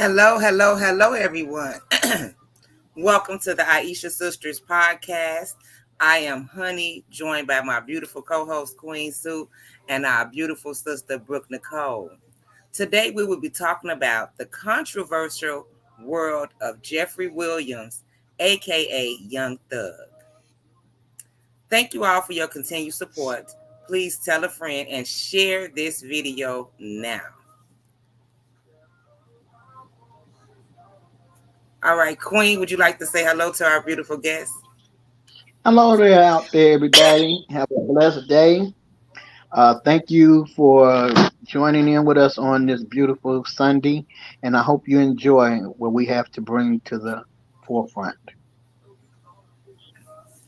Hello, hello, hello, everyone. Welcome to the Aisha Sisters podcast. I am Honey, joined by my beautiful co host, Queen Sue, and our beautiful sister, Brooke Nicole. Today, we will be talking about the controversial world of Jeffrey Williams, aka Young Thug. Thank you all for your continued support. Please tell a friend and share this video now. All right, Queen, would you like to say hello to our beautiful guests? Hello there out there, everybody. Have a blessed day. Thank you for joining in with us on this beautiful Sunday, and I hope you enjoy what we have to bring to the forefront.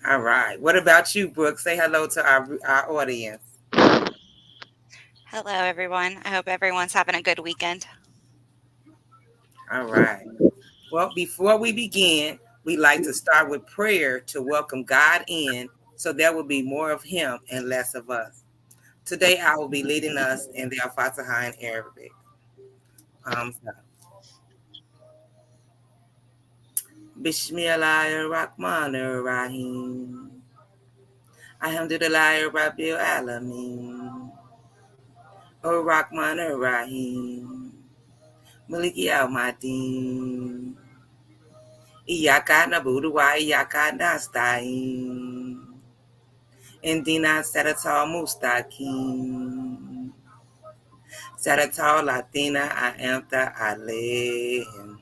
All right. What about you, Brooke? Say hello to our audience. Hello, everyone. I hope everyone's having a good weekend. All right. Well, before we begin, we like to start with prayer to welcome God in so there will be more of Him and less of us. Today, I will be leading us in the Al Fatiha in Arabic. So, Bismillahirrahmanirrahim. Alhamdulillahi Rabbil Alameen. Ar-Rahmanir-Rahim. Maliki Al-Madin. Iyaka na'budu wa iyaka nasta'in. Ihdina siratal mustaqim. Siratal Latina a'amta alayhim.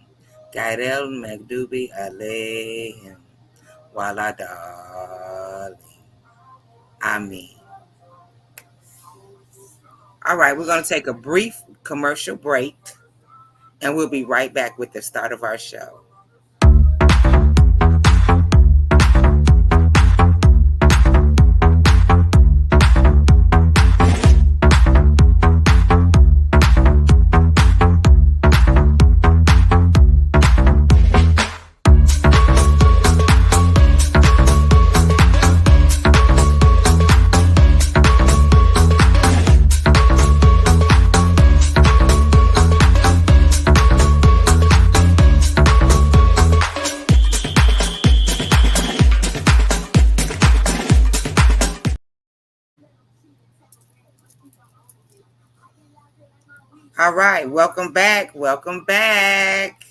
Gairel Magdubi alayhim. Waladali. Amen. All right, we're going to take a brief commercial break and we'll be right back with the start of our show. All right, welcome back. Welcome back.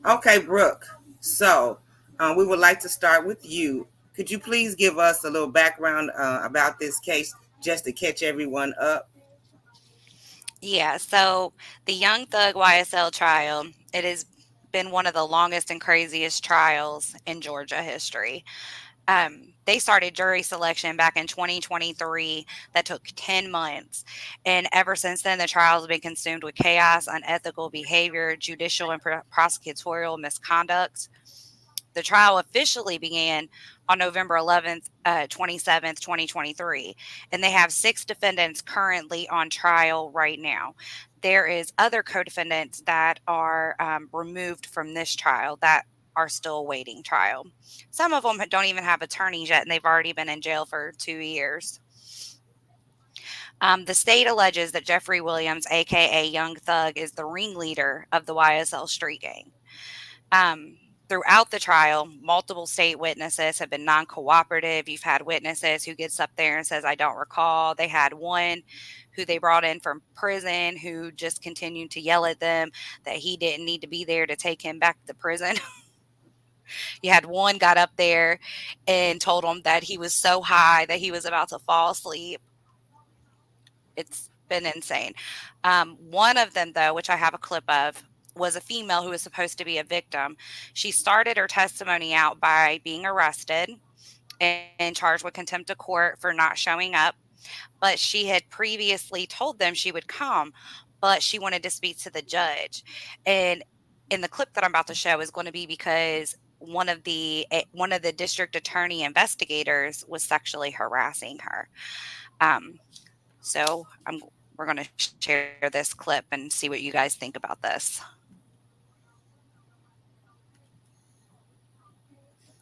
Okay, Brooke. So, we would like to start with you. Could you please give us a little background about this case just to catch everyone up? Yeah, so the Young Thug YSL trial, it has been one of the longest and craziest trials in Georgia history. They started jury selection back in 2023 that took 10 months. And ever since then, the trial has been consumed with chaos, unethical behavior, judicial and prosecutorial misconduct. The trial officially began on November 11th, 27th, 2023, and they have 6 defendants currently on trial right now. There is other co-defendants that are removed from this trial that are still awaiting trial. Some of them don't even have attorneys yet, and they've already been in jail for 2 years. The state alleges that Jeffrey Williams, aka Young Thug, is the ringleader of the YSL street gang. Um, Throughout the trial, multiple state witnesses have been non-cooperative. You've had witnesses who gets up there and says, "I don't recall." They had one who they brought in from prison who just continued to yell at them that he didn't need to be there to take him back to prison. You had one got up there and told him that he was so high that he was about to fall asleep. It's been insane. One of them, though, which I have a clip of, was a female who was supposed to be a victim. She started her testimony out by being arrested and charged with contempt of court for not showing up. But she had previously told them she would come, but she wanted to speak to the judge. And in the clip that I'm about to show is going to be because one of the district attorney investigators was sexually harassing her. Um, so we're going to share this clip and see what you guys think about this.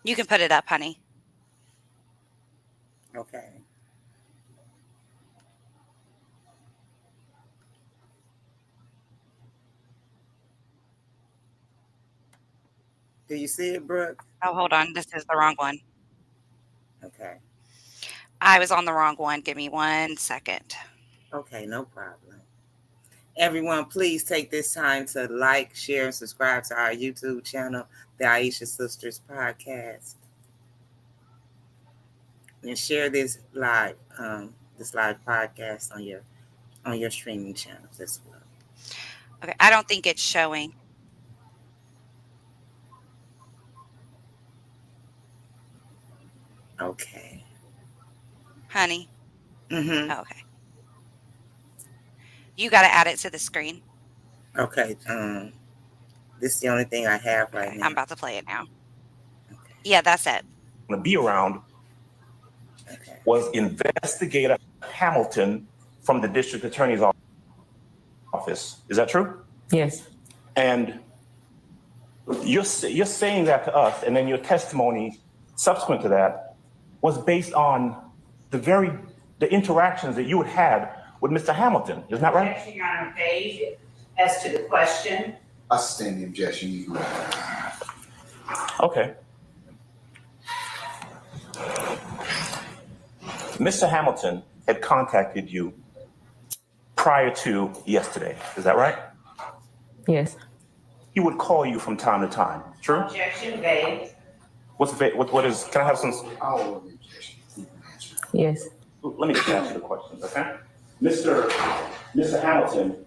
You can put it up, honey. Okay. Do you see it, Brooke? Oh, hold on. This is the wrong one. Okay. I was on the wrong one. Give me 1 second. Okay, no problem. Everyone, please take this time to like, share, and subscribe to our YouTube channel, the Aisha Sisters Podcast, and share this live podcast on your streaming channels as well. Okay, I don't think it's showing. Okay. Honey. Mm-hmm. Oh, okay. You got to add it to the screen. Okay. This is the only thing I have right now. I'm about to play it now. Okay. Yeah, that's it. To be around was Investigator Hamilton from the District Attorney's Office. Is that true? Yes. And you're saying that to us, and then your testimony subsequent to that was based on the interactions that you had with Mr. Hamilton. Isn't that right? Objection, Your Honor, phase as to the question. I sustain the objection. You can Okay. Mr. Hamilton had contacted you prior to yesterday. Is that right? Yes. He would call you from time to time. True? Objection, vague. What is, can I have some? I'll hold the objection. You can answer it. Yes. Let me just ask you the questions, okay? Mr. Hamilton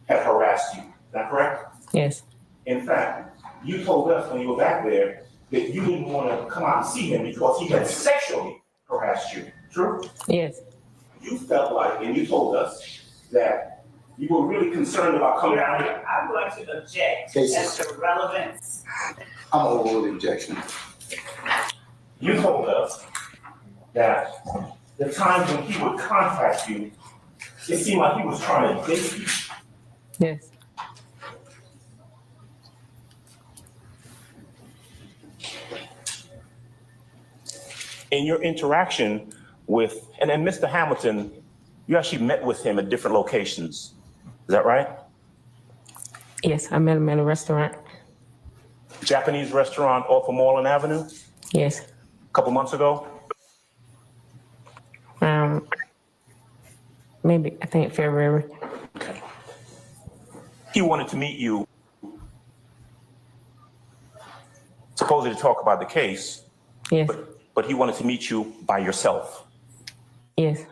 had harassed you. Is that correct? Yes. In fact, you told us when you were back there that you didn't want to come out and see him because he had sexually harassed you. True? Yes. You felt like, and you told us that you were really concerned about coming out here. I'm going to object Cases. as to relevance. I'm gonna hold the objection. You told us that the times when he would contact you, it seemed like he was trying to date you. Yes. In your interaction with, and then Mr. Hamilton, you actually met with him at different locations. Is that right? Yes. I met him at a restaurant. Japanese restaurant off of Moreland Avenue Yes. a couple months ago. Maybe I think February. Okay. He wanted to meet you, supposedly to talk about the case, Yes. but he wanted to meet you by yourself. Yes.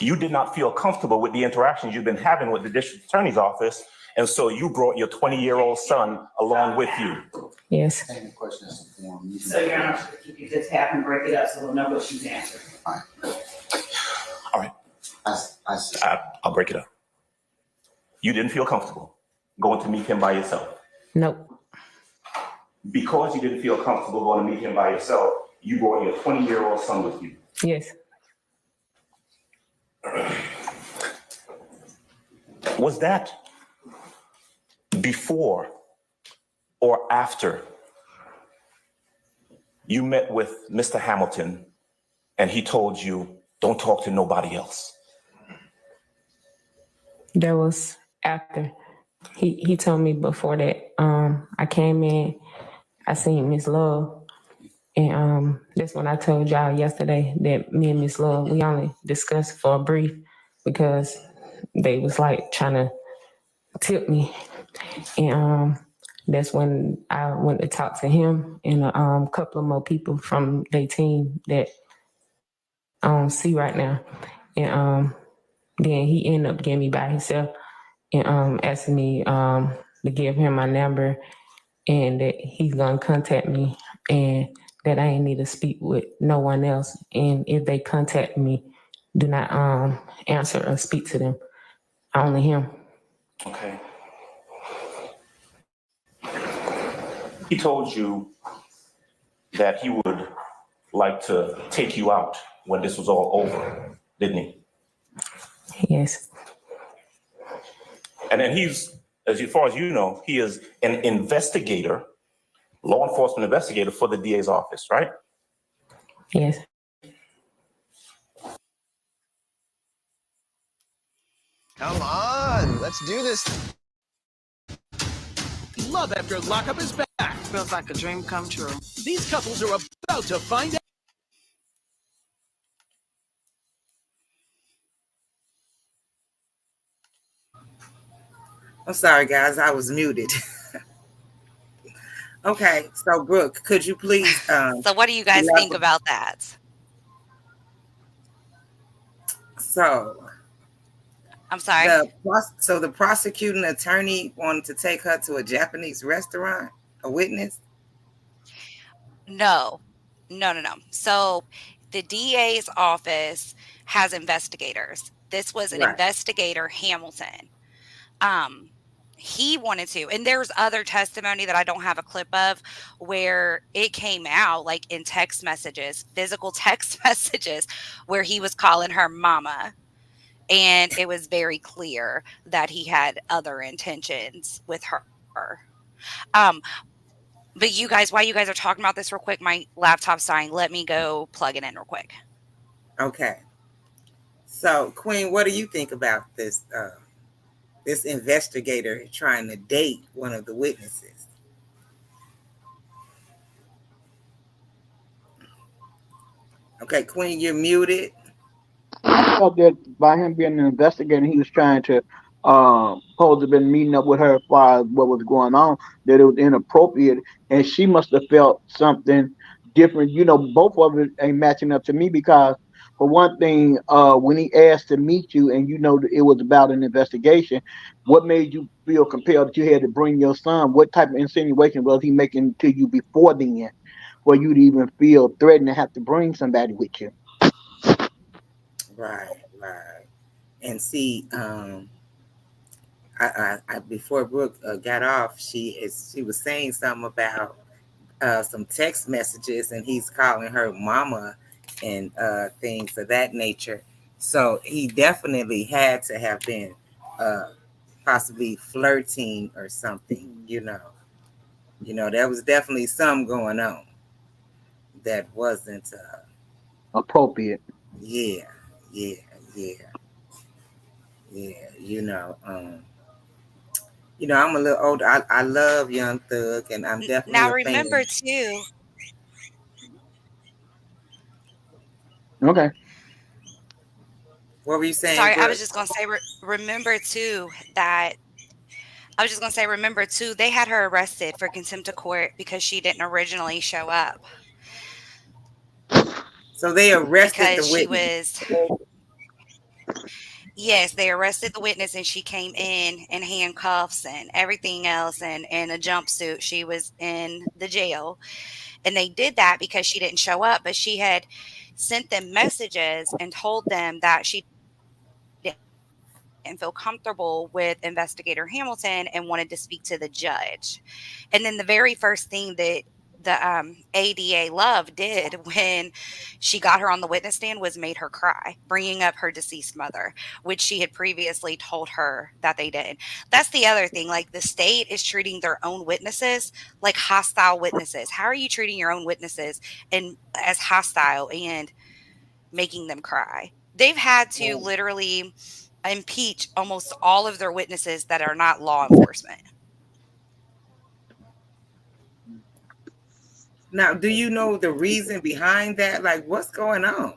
You did not feel comfortable with the interactions you've been having with the district attorney's office, and so you brought your 20-year-old son along with you. Yes. And the question is informed. You can- So, Your Honor, if you could just have him break it up so we'll know what she's answering. All right, I'll break it up. You didn't feel comfortable going to meet him by yourself. Nope. Because you didn't feel comfortable going to meet him by yourself, you brought your 20-year-old son with you. Yes. Was that before or after you met with Mr. Hamilton and he told you, don't talk to nobody else? That was after. He told me before that. I came in, I seen Miss Love, and that's when I told y'all yesterday that me and Miss Love, we only discussed for a brief because they was like trying to tip me, and that's when I went to talk to him and a couple of more people from their team that I don't see right now, and then he ended up getting me by himself and asking me to give him my number and that he's gonna contact me and that I ain't need to speak with no one else. And if they contact me, do not answer or speak to them. Only him. Okay. He told you that he would like to take you out when this was all over, didn't he? Yes. And then he's, as far as you know, he is an investigator, law enforcement investigator for the DA's office, right? Yes. Come on, let's do this. Love After Lockup is back. These couples are about to find out. I'm sorry, guys, I was muted. Okay, so Brooke, could you please So, what do you guys think elaborate? about that? So I'm sorry. so the prosecuting attorney wanted to take her to a Japanese restaurant, a witness. No, no. So, the DA's office has investigators. This was an Right, investigator, Hamilton. Um, he wanted to, and there's other testimony that I don't have a clip of where it came out like in text messages, physical text messages, where he was calling her mama. And it was very clear that he had other intentions with her. Um, but you guys, while you guys are talking about this real quick, my laptop's dying. Let me go plug it in real quick. okay. So Queen, what do you think about this? This investigator trying to date one of the witnesses. Okay, Queen, you're muted. I felt that by him being an investigator, he was trying to supposed to have been meeting up with her as far as what was going on, that it was inappropriate, and she must have felt something different. Both of it ain't matching up to me because, for one thing, when he asked to meet you, and that it was about an investigation, what made you feel compelled that you had to bring your son? What type of insinuation was he making to you before then, for you to even feel threatened to have to bring somebody with you? Right, right. And see, I before Brooke got off, she was saying something about some text messages, and he's calling her mama and things of that nature. So he definitely had to have been uh, possibly flirting or something. There was definitely some going on that wasn't. Appropriate. Yeah, yeah, yeah, yeah. I'm a little older. I love Young Thug, and I'm definitely Now, a fan. remember too, Okay. What were you saying, sorry, I was Brooke? just going to say, remember too that I was just going to say, remember too, they had her arrested for contempt of court because she didn't originally show up So they arrested because the she witness. was, yes, they arrested the witness and she came in handcuffs and everything else and in a jumpsuit. She was in the jail. And they did that because she didn't show up, but she had sent them messages and told them that she didn't feel comfortable with Investigator Hamilton and wanted to speak to the judge. And then the very first thing that the ADA Love did when she got her on the witness stand was made her cry, bringing up her deceased mother, which she had previously told her that they did. That's the other thing. Like the state is treating their own witnesses like hostile witnesses. How are you treating your own witnesses and as hostile and making them cry? They've had to literally impeach almost all of their witnesses that are not law enforcement. Now, do you know the reason behind that? Like, what's going on?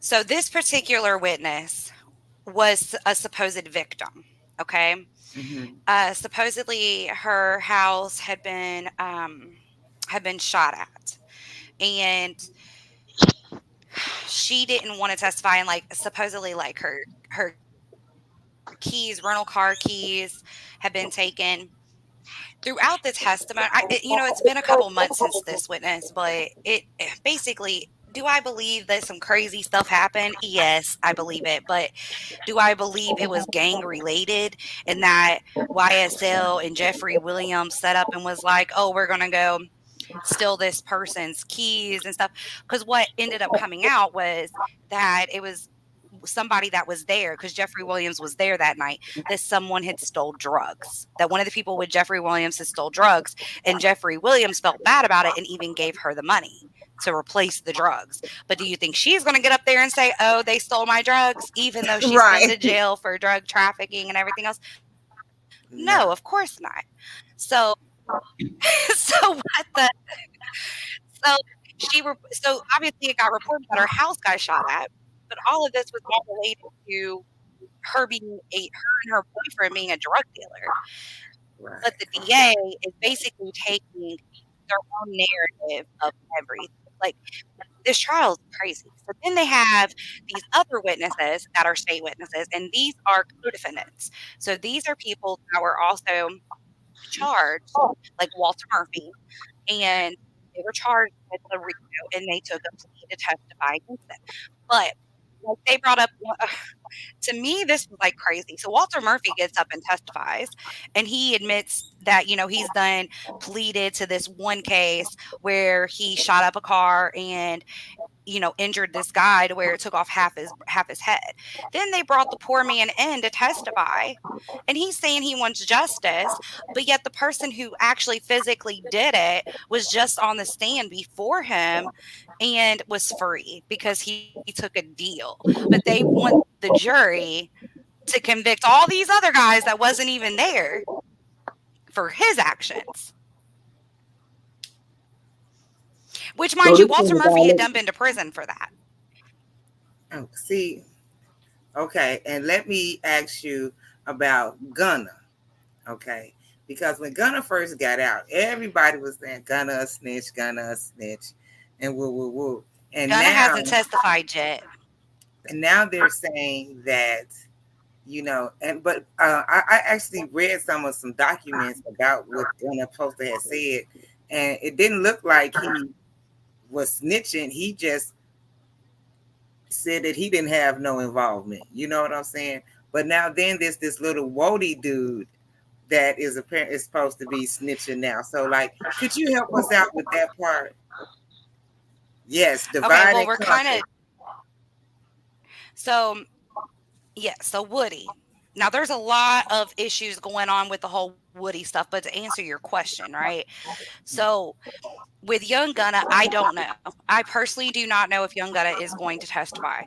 So this particular witness was a supposed victim. Okay. Hmm. Supposedly her house had been shot at, and she didn't want to testify. And like supposedly, like her keys, rental car keys, had been taken. Throughout the testimony, it's been a couple months since this witness, but basically, do I believe that some crazy stuff happened? Yes, I believe it. But do I believe it was gang related and that YSL and Jeffrey Williams set up and was like, oh, we're going to go steal this person's keys and stuff? Because what ended up coming out was that it was somebody that was there because Jeffrey Williams was there that night, that someone had stole drugs. That one of the people with Jeffrey Williams had stole drugs, and Jeffrey Williams felt bad about it and even gave her the money to replace the drugs. But do you think she's going to get up there and say, "Oh, they stole my drugs," even though she's been Right. to jail for drug trafficking and everything else? No, of No. course not. So, so what the so so obviously it got reported that her house got shot at, but all of this was all related to her and her boyfriend being a drug dealer. But the Right. DA is basically taking their own narrative of everything. Like, this trial is crazy. So then they have these other witnesses that are state witnesses, and these are co-defendants. So these are people that were also charged, like Walter Murphy, and they were charged with the RICO, and they took a plea to testify against it. But like they brought up, to me, this was like crazy. So Walter Murphy gets up and testifies, and he admits that he's done pleaded to this one case where he shot up a car and injured this guy to where it took off half his head. Then they brought the poor man in to testify, and he's saying he wants justice, but yet the person who actually physically did it was just on the stand before him and was free because he took a deal. But they want the jury to convict all these other guys that wasn't even there for his actions. Which, So mind you, this thing Walter is Murphy had all done been to prison for that. Oh, see, okay, and let me ask you about Gunna, okay? Because when Gunna first got out, everybody was saying Gunna a snitch, and woo woo woo. And Gunna now, hasn't testified yet. and now they're saying that and but I actually read some documents about what Gunna supposed to have said, and it didn't look like he was snitching. He just said that he didn't have no involvement. You know what I'm saying? But now then there's this little Wody dude that is apparently supposed to be snitching now. So like, could you help us out with that part? Yes, Okay, divide well, and we're kind conquer. of so yeah, so Woody. Now there's a lot of issues going on with the whole Woody stuff, but to answer your question, right? So with Young Gunna, I don't know. I personally do not know if Young Gunna is going to testify.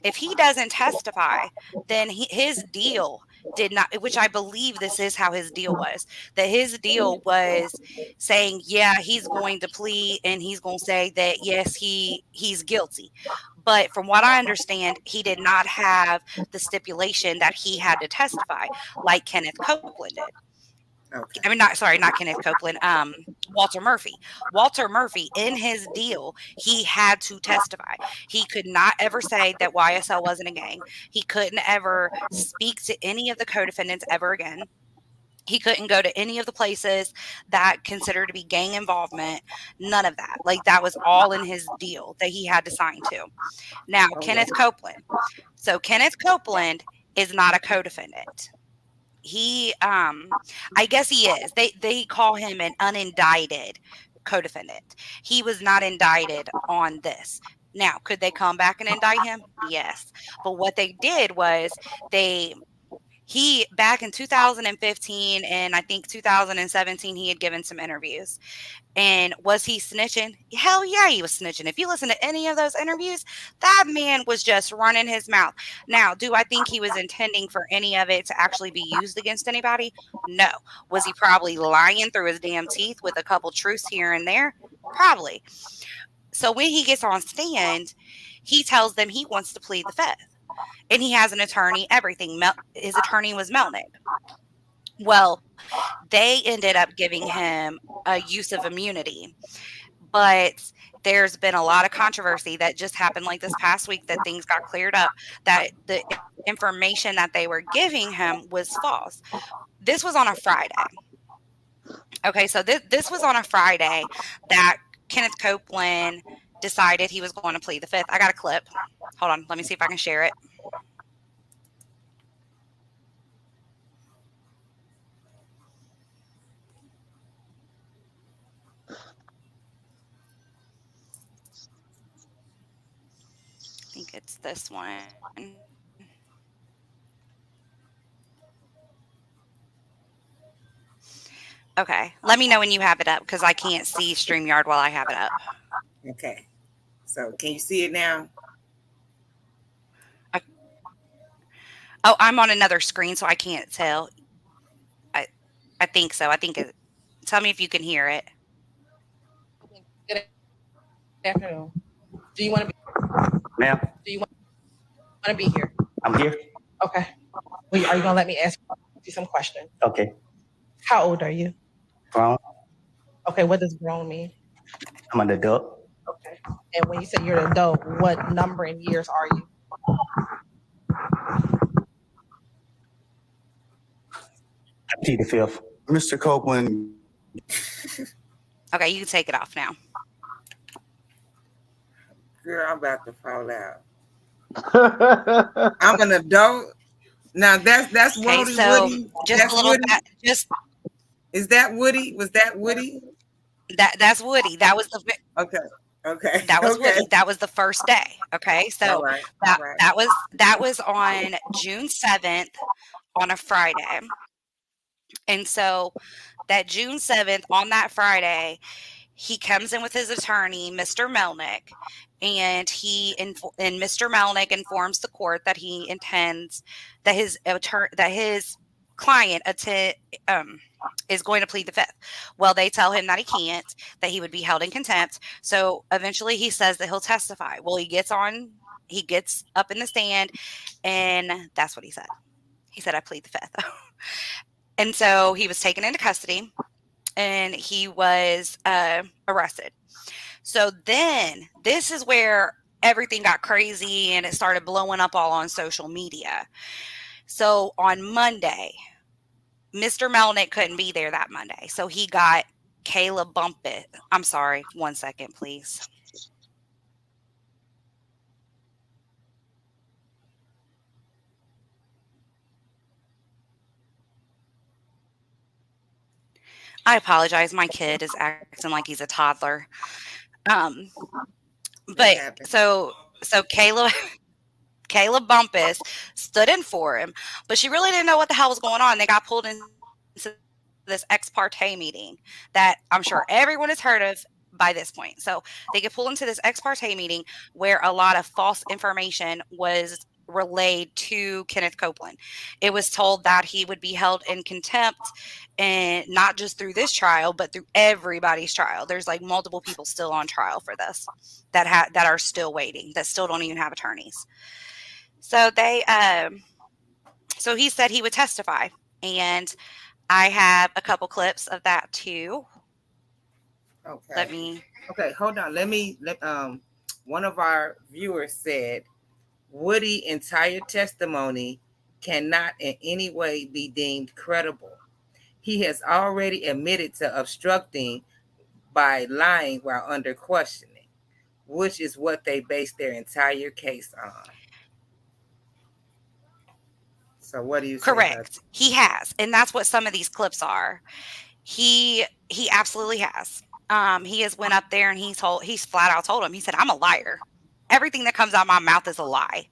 If he doesn't testify, then his deal did not, which I believe this is how his deal was, that his deal was saying, yeah, he's going to plead and he's going to say that, yes, he's guilty. But from what I understand, he did not have the stipulation that he had to testify like Kenneth Copeland did. I mean, Okay. not sorry, not Kenneth Copeland. Walter Murphy. Walter Murphy, in his deal, he had to testify. He could not ever say that YSL wasn't a gang. He couldn't ever speak to any of the co-defendants ever again. He couldn't go to any of the places that considered to be gang involvement. None of that. Like that was all in his deal that he had to sign to. Now, Oh Kenneth wow. Copeland. So Kenneth Copeland is not a co-defendant. He I guess he is. They call him an unindicted co-defendant. He was not indicted on this. Now, could they come back and indict him? Yes. But what they did was they he back in 2015 and I think 2017 he had given some interviews. And was he snitching? Hell yeah, he was snitching. If you listen to any of those interviews, that man was just running his mouth. Now, do I think he was intending for any of it to actually be used against anybody? No. Was he probably lying through his damn teeth with a couple truths here and there? Probably. So when he gets on stand, he tells them he wants to plead the fifth. And he has an attorney, everything. His attorney was Melnick. Well, they ended up giving him a use of immunity, but there's been a lot of controversy that just happened like this past week that things got cleared up that the information that they were giving him was false. This was on a Friday. Okay, so this was on a Friday that Kenneth Copeland decided he was going to plead the fifth. I got a clip. Hold on, let me see if I can share it. I think it's this one. Okay, let me know when you have it up because I can't see StreamYard while I have it up. Okay. So can you see it now? I, oh, I'm on another screen, so I can't tell. I I think so. I think it. Tell me if you can hear it. Good afternoon. Do you want to be? Ma'am, Want to be here? I'm here. Okay. Well, are you gonna let me ask you some questions? Okay. How old are you? Grown. Okay. What does grown mean? I'm an adult. Okay. And when you say you're an adult, what number in years are you? I plead the fifth. Mr. Copeland, Okay, you can take it off now. Girl, I'm about to fall out. I'm an adult. Now that's Okay, Woody so Woody. just a That's little Woody. bit. Just Is that Woody? Was that Woody? that's Woody. Okay. Okay. That was Okay. Woody. That was the first day. Okay, All so right. All that right. that was on June 7th on a Friday, and so that June 7th on that Friday, he comes in with his attorney, Mr. Melnick, and Mr. Melnick informs the court that he intends that his client is going to plead the fifth. Well, they tell him that he can't, that he would be held in contempt. So eventually, he says that he'll testify. Well, he gets up in the stand, and that's what he said. He said, "I plead the fifth," and so he was taken into custody and he was arrested. So then this is where everything got crazy and it started blowing up all on social media. So on Monday, Mr. Melnick couldn't be there that Monday. So he got Kayla Bumpet. I'm sorry, 1 second, please. I apologize. My kid is acting like he's a toddler. Um, It but happened. so Kayla Bumpus stood in for him, but she really didn't know what the hell was going on. They got pulled into this ex parte meeting that I'm sure everyone has heard of by this point. So they get pulled into this ex parte meeting where a lot of false information was relayed to Kenneth Copeland. It was told that he would be held in contempt and not just through this trial, but through everybody's trial. There's like multiple people still on trial for this that are still waiting, that still don't even have attorneys. So so he said he would testify, and I have a couple clips of that too. Let Okay. me. Okay. Hold on. One of our viewers said Woody' entire testimony cannot in any way be deemed credible. He has already admitted to obstructing by lying while under questioning, which is what they based their entire case on. So what do you say, Hud? Correct. He has, and that's what some of these clips are. He absolutely has. He has went up there and he's flat out told him. He said, "I'm a liar. Everything that comes out my mouth is a lie."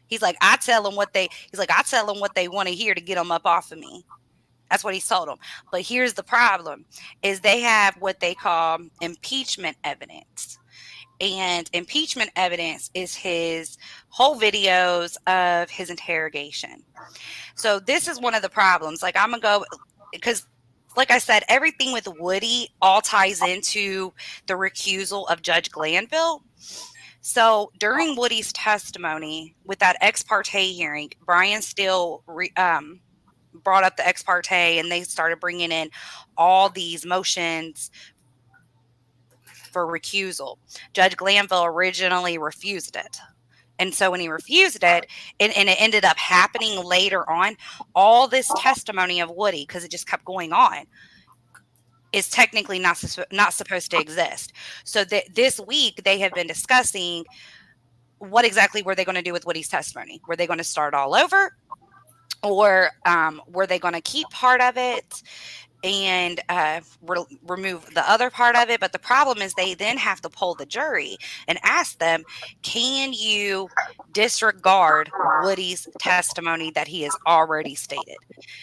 He's like, I tell them what they want to hear to get them up off of me. That's what he told them. But here's the problem is they have what they call impeachment evidence. And impeachment evidence is his whole videos of his interrogation. So this is one of the problems. Like I'm gonna go because like I said, everything with Woody all ties into the recusal of Judge Glanville. So during Woody's testimony with that ex parte hearing, Brian Steele brought up the ex parte and they started bringing in all these motions for recusal. Judge Glanville originally refused it. And so when he refused it, and it ended up happening later on, all this testimony of Woody, because it just kept going on, is technically not supposed to exist. So this week they have been discussing what exactly were they going to do with Woody's testimony. Were they going to start all over, or were they going to keep part of it and remove the other part of it? But the problem is they then have to poll the jury and ask them, can you disregard Woody's testimony that he has already stated?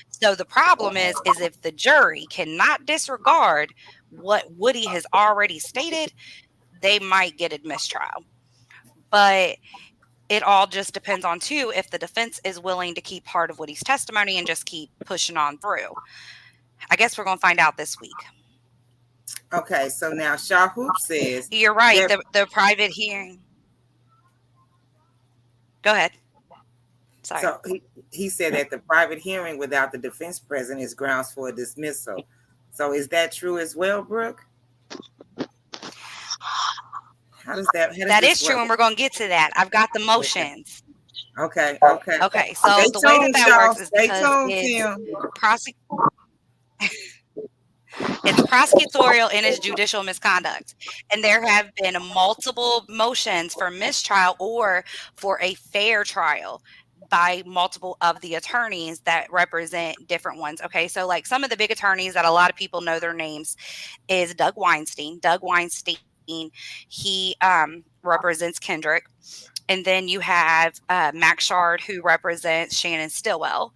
So the problem is if the jury cannot disregard what Woody has already stated, they might get a mistrial. But it all just depends on, too, if the defense is willing to keep part of Woody's testimony and just keep pushing on through. I guess we're going to find out this week. Okay, so now Shaw Hoop says You're right. that The private hearing. Go ahead. Sorry. so he said that the private hearing without the defense present is grounds for a dismissal. So is that true as well, Brooke? How does That this is true, work? and we're going to get to that. I've got the motions. Okay. Okay, so Stay the way tuned, that Shaw. works is Stay because tuned, it's Tim. it's prosecutorial and it's judicial misconduct. And there have been multiple motions for mistrial or for a fair trial by multiple of the attorneys that represent different ones. Okay, so like some of the big attorneys that a lot of people know their names is Doug Weinstein. Doug Weinstein, he represents Kendrick. And then you have Max Shard, who represents Shannon Stillwell.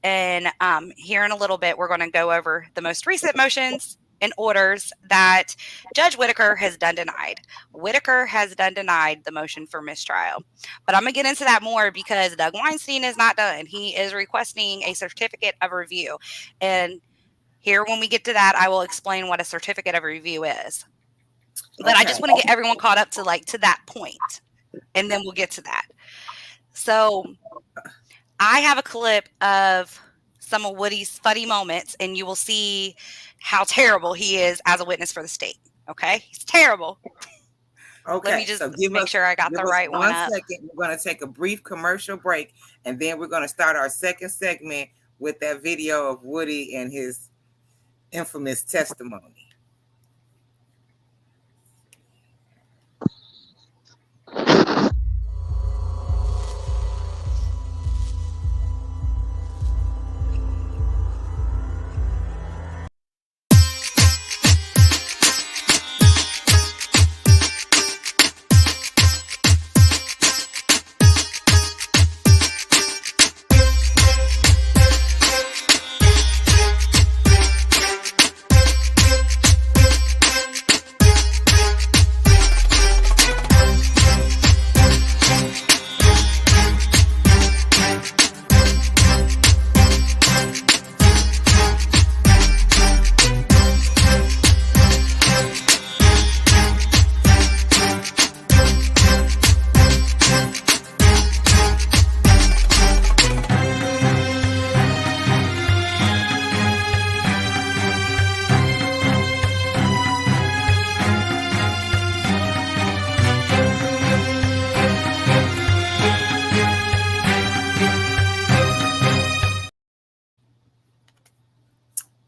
And here in a little bit, we're going to go over the most recent motions and orders that Judge Whitaker has done denied. Whitaker has done denied the motion for mistrial. But I'm going to get into that more because Doug Weinstein is not done. He is requesting a certificate of review. And here, when we get to that, I will explain what a certificate of review is. But I just want to get everyone caught up to that point, and then we'll get to that. So I have a clip of some of Woody's funny moments, and you will see how terrible he is as a witness for the state. Okay? He's terrible. Okay, Let me just so make sure I got the right one up. 1 second. We're going to take a brief commercial break, and then we're going to start our second segment with that video of Woody and his infamous testimony.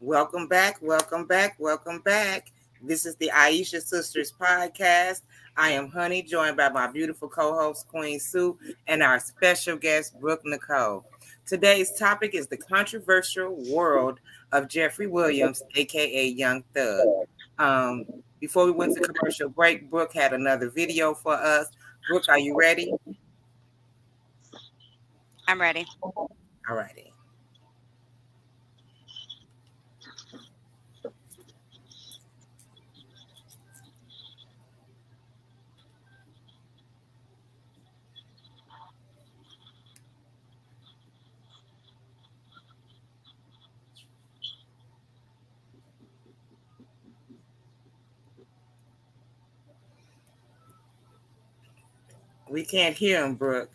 Welcome back. Welcome back. Welcome back. This is the Aisha Sisters podcast. I am Honey, joined by my beautiful co-host, Queen Sue, and our special guest, Brooke Nicole. Today's topic is the controversial world of Jeffrey Williams, a.k.a. Young Thug. Before we went to commercial break, Brooke had another video for us. Brooke, are you ready? I'm ready. All righty. We can't hear him, Brooke.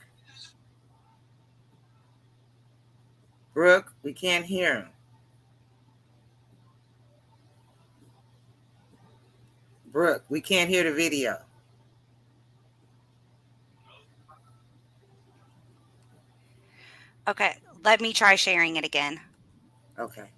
Brooke, we can't hear him. Brooke, we can't hear the video. Okay, let me try sharing it again. Okay.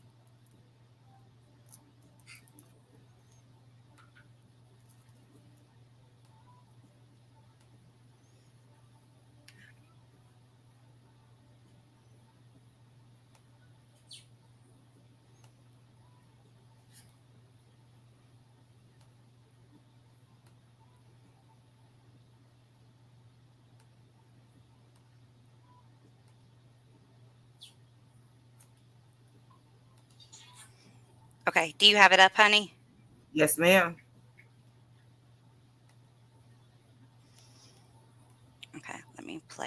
Okay, do you have it up, honey? Yes, ma'am.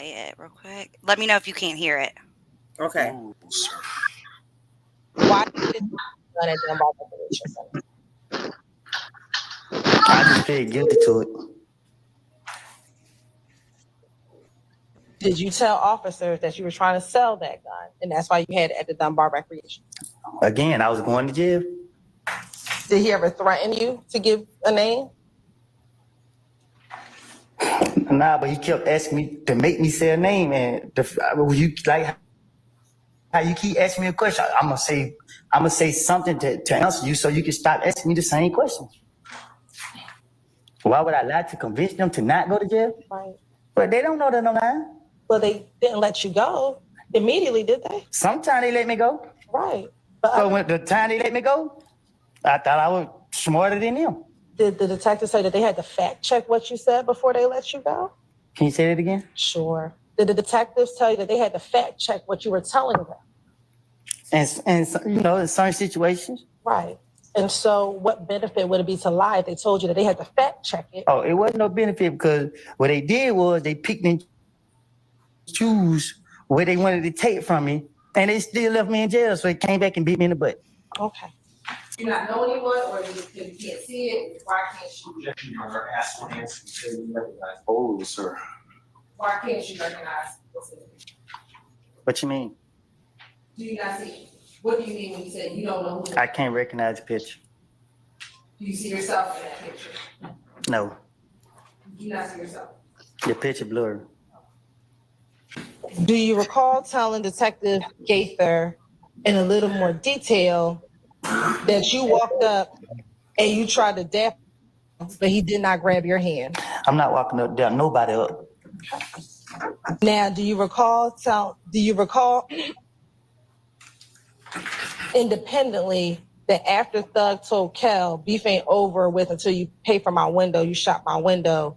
play it real quick. Let me know if you can't hear it. Okay. Oh, sir. Why did you run at them about the I just plead guilty to it. Did you tell officers that you were trying to sell that gun, and that's why you had it at the Dunbar Recreation? Again, I was going to jail. Did he ever threaten you to give a name? Nah, but he kept asking me to make me say a name, and you like how you keep asking me a question. I'm gonna say something to answer you, so you can stop asking me the same question. Why would I lie to convince them to not go to jail? Right. But they don't know that no lie. Well, they didn't let you go immediately, did they? Sometimes they let me go. Right. But when the time they let me go, I thought I was smarter than them. Did the detective say that they had to fact check what you said before they let you go? Can you say that again? Sure. Did the detectives tell you that they had to fact check what you were telling them? And you know, in certain situations. Right. And so what benefit would it be to lie if they told you that they had to fact check it? Oh, it wasn't no benefit, because what they did was they picked and choose where they wanted to take from me, and they still left me in jail, so they came back and beat me in the butt. Okay. You not know anyone, or you can't see it, why can't you? Oh, sir. Why can't you recognize what's in it? What you mean? Do you not see it? What do you mean when you say you don't know who? I can't recognize the picture. Do you see yourself in that picture? No, Do you not see yourself? the picture blurry. Do you recall telling Detective Gaither in a little more detail that you walked up and you tried to dap him, but he did not grab your hand? I'm not walking up there, nobody up. Now, do you recall independently that after Thug told Kel, beef ain't over with until you pay for my window, you shot my window,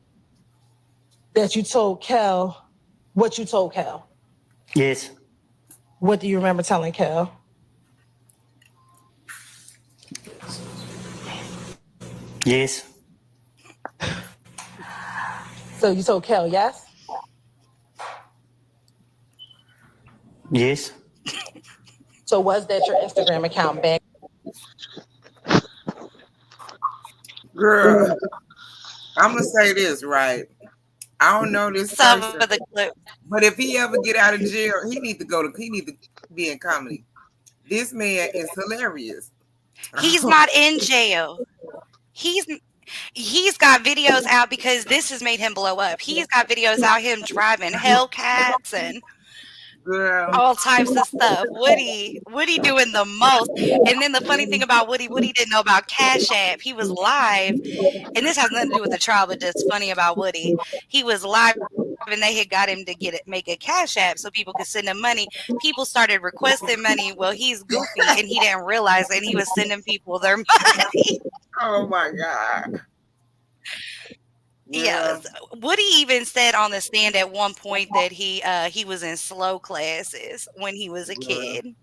that you told Kel what you told Kel? Yes. What do you remember telling Kel? Yes. So you told Kel, yes? Yes. So was that your Instagram account back? Girl, I'm gonna say this, right? I don't know this Some person, of the clips. but if he ever get out of jail, he need to be in comedy. This man is hilarious. He's not in jail. He's he's got videos out because this has made him blow up. He's got videos out him driving Hellcats and Girl, all types of stuff. Woody doing the most. And then the funny thing about Woody didn't know about Cash App. He was live, and this has nothing to do with the trial, but just funny about Woody. He was live and they had got him to make a Cash App so people could send him money. People started requesting money. Well, he's goofy and he didn't realize that he was sending people their money. oh my God. Yeah. Yes. Woody even said on the stand at one point that he was in slow classes when he was a kid.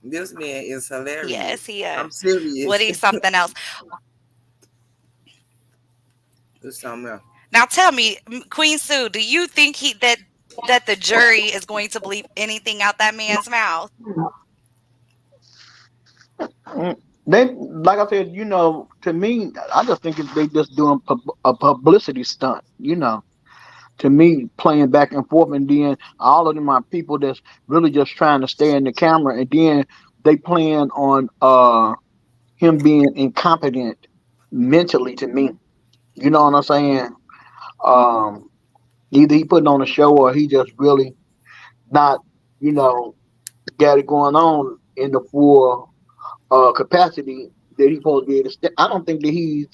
This man is hilarious. Yes, I'm serious. Woody's something else. It's something else. Now tell me, Queen Sue, do you think that the jury is going to believe anything out that man's mouth? They, like I said, to me, I just think they just doing a publicity stunt. To me, playing back and forth, and then all of them are people that's really just trying to stay in the camera, and then they plan on him being incompetent mentally. To me, you know what I'm saying? Um, Either he putting on a show, or he just really not, you know, got it going on in the full capacity that he's supposed to be able to I don't think that he's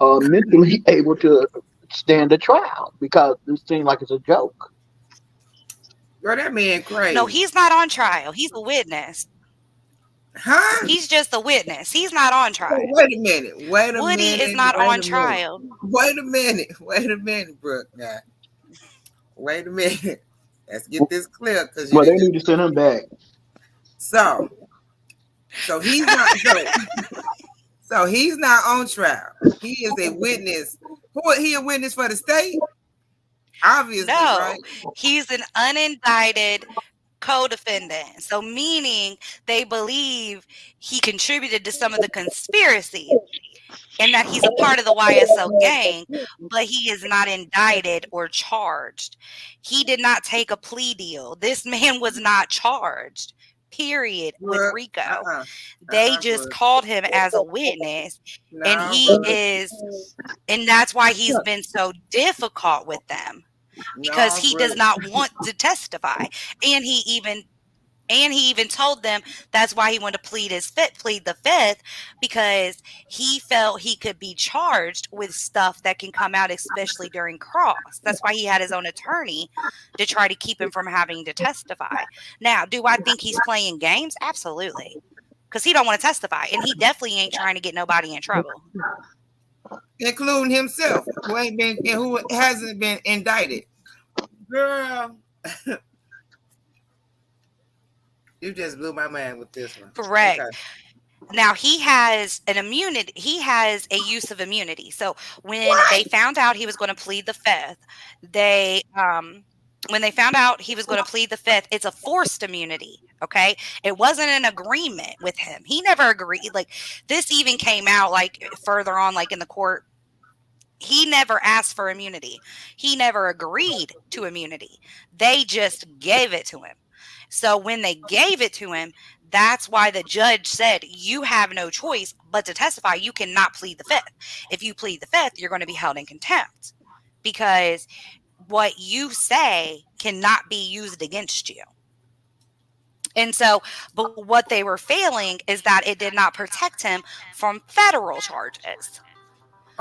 mentally able to stand the trial, because it seems like it's a joke. Girl, that man crazy. No, he's not on trial. He's a witness. Huh? He's just a witness. He's not on trial. Wait a minute. Woody is not on trial. Wait a minute, Brooke. Now, wait a minute. Let's get this clear, because Well, they need to send him back. So he's not. So he's not on trial. He is a witness. Who he a witness for the state? Obviously, No, right? he's an unindicted co-defendant. So meaning they believe he contributed to some of the conspiracy and that he's a part of the YSL gang, but he is not indicted or charged. He did not take a plea deal. This man was not charged. Period with Brooke, Rico. uh-uh, They just Brooke. called him as a witness and No, he Brooke. is and that's why he's been so difficult with them because No, he does Brooke. not want to testify. And he even told them that's why he wanted to plead the fifth because he felt he could be charged with stuff that can come out, especially during cross. That's why he had his own attorney to try to keep him from having to testify. Now, do I think he's playing games? Absolutely, because he don't want to testify, and he definitely ain't trying to get nobody in trouble. Including himself, who ain't been and who hasn't been indicted. Girl, you just blew my mind with this one. Okay. Correct. Now he has an immunity. He has a use of immunity. So when they found out he was going to plead the fifth, they when they found out he was going to plead the fifth, it's a forced immunity. Okay, it wasn't an agreement with him. He never agreed. Like this even came out like further on, like in the court. He never asked for immunity. He never agreed to immunity. They just gave it to him. So when they gave it to him, that's why the judge said, you have no choice but to testify. You cannot plead the fifth. If you plead the fifth, you're going to be held in contempt because what you say cannot be used against you. And so, but what they were failing is that it did not protect him from federal charges.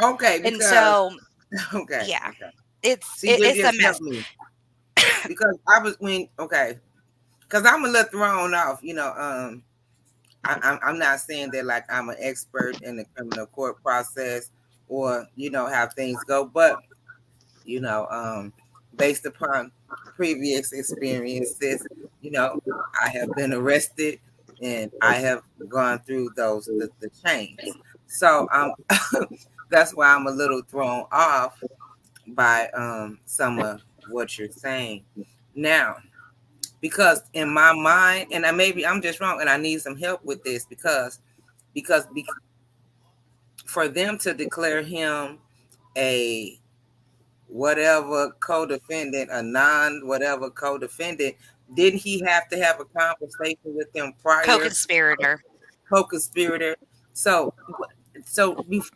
Okay, And because so, okay, yeah, okay. it's See, it, you it's a just helped mess. me because I was when okay, because I'm a little thrown off. I'm not saying that like I'm an expert in the criminal court process or how things go, but you know, um, based upon previous experiences, you know, I have been arrested and I have gone through the chains. So that's why I'm a little thrown off by some of what you're saying now. Because in my mind, and maybe I'm just wrong, and I need some help with this because for them to declare him a whatever co-defendant, a non whatever co-defendant, didn't he have to have a conversation with them prior, Co-conspirator. co-conspirator? So,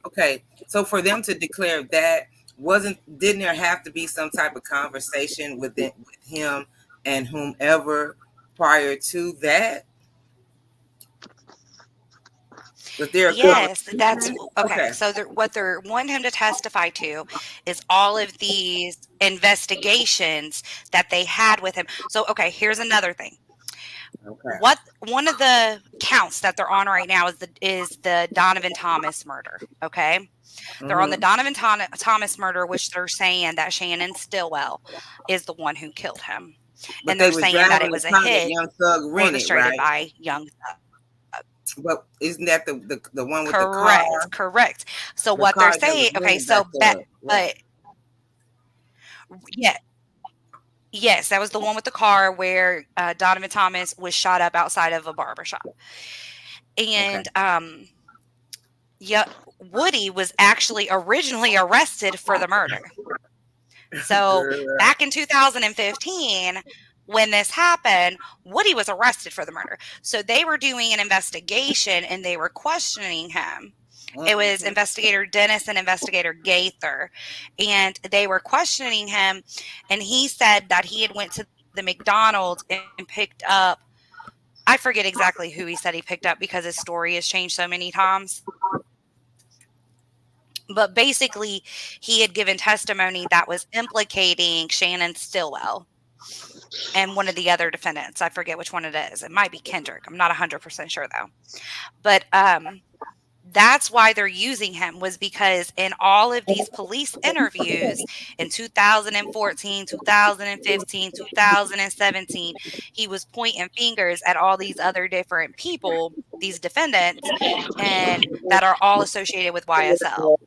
okay. So for them to declare that, didn't there have to be some type of conversation with him and whomever prior to that? Was there a Yes, that's conversation? okay. Okay. So what they're wanting him to testify to is all of these investigations that they had with him. So, okay, here's another thing. Okay. What one of the counts that they're on right now is the Donovan Thomas murder. Okay, they're on the Hmm. Thomas murder, which they're saying that Shannon Stillwell is the one who killed him, But and they they're was saying that it driving the was a car that hit Young Thug rented, orchestrated right? by Young. But isn't that the one with the car? Correct, correct. So The what they're car that was saying, okay, rented by so Thug, right? but yeah, yes, that was the one with the car where Donovan Thomas was shot up outside of a barber shop, Okay. and yeah, Woody was actually originally arrested for the murder. So Girl. back in 2015, when this happened, Woody was arrested for the murder. So they were doing an investigation and they were questioning him. It was Mhm. investigator Dennis and investigator Gaither, and they were questioning him. And he said that he had went to the McDonald's and picked up. I forget exactly who he said he picked up because his story has changed so many times. But basically, he had given testimony that was implicating Shannon Stillwell and one of the other defendants. I forget which one it is. It might be Kendrick. I'm not 100% sure though. But that's why they're using him was because in all of these police interviews in 2014, 2015, 2017, he was pointing fingers at all these other different people, these defendants, and that are all associated with YSL.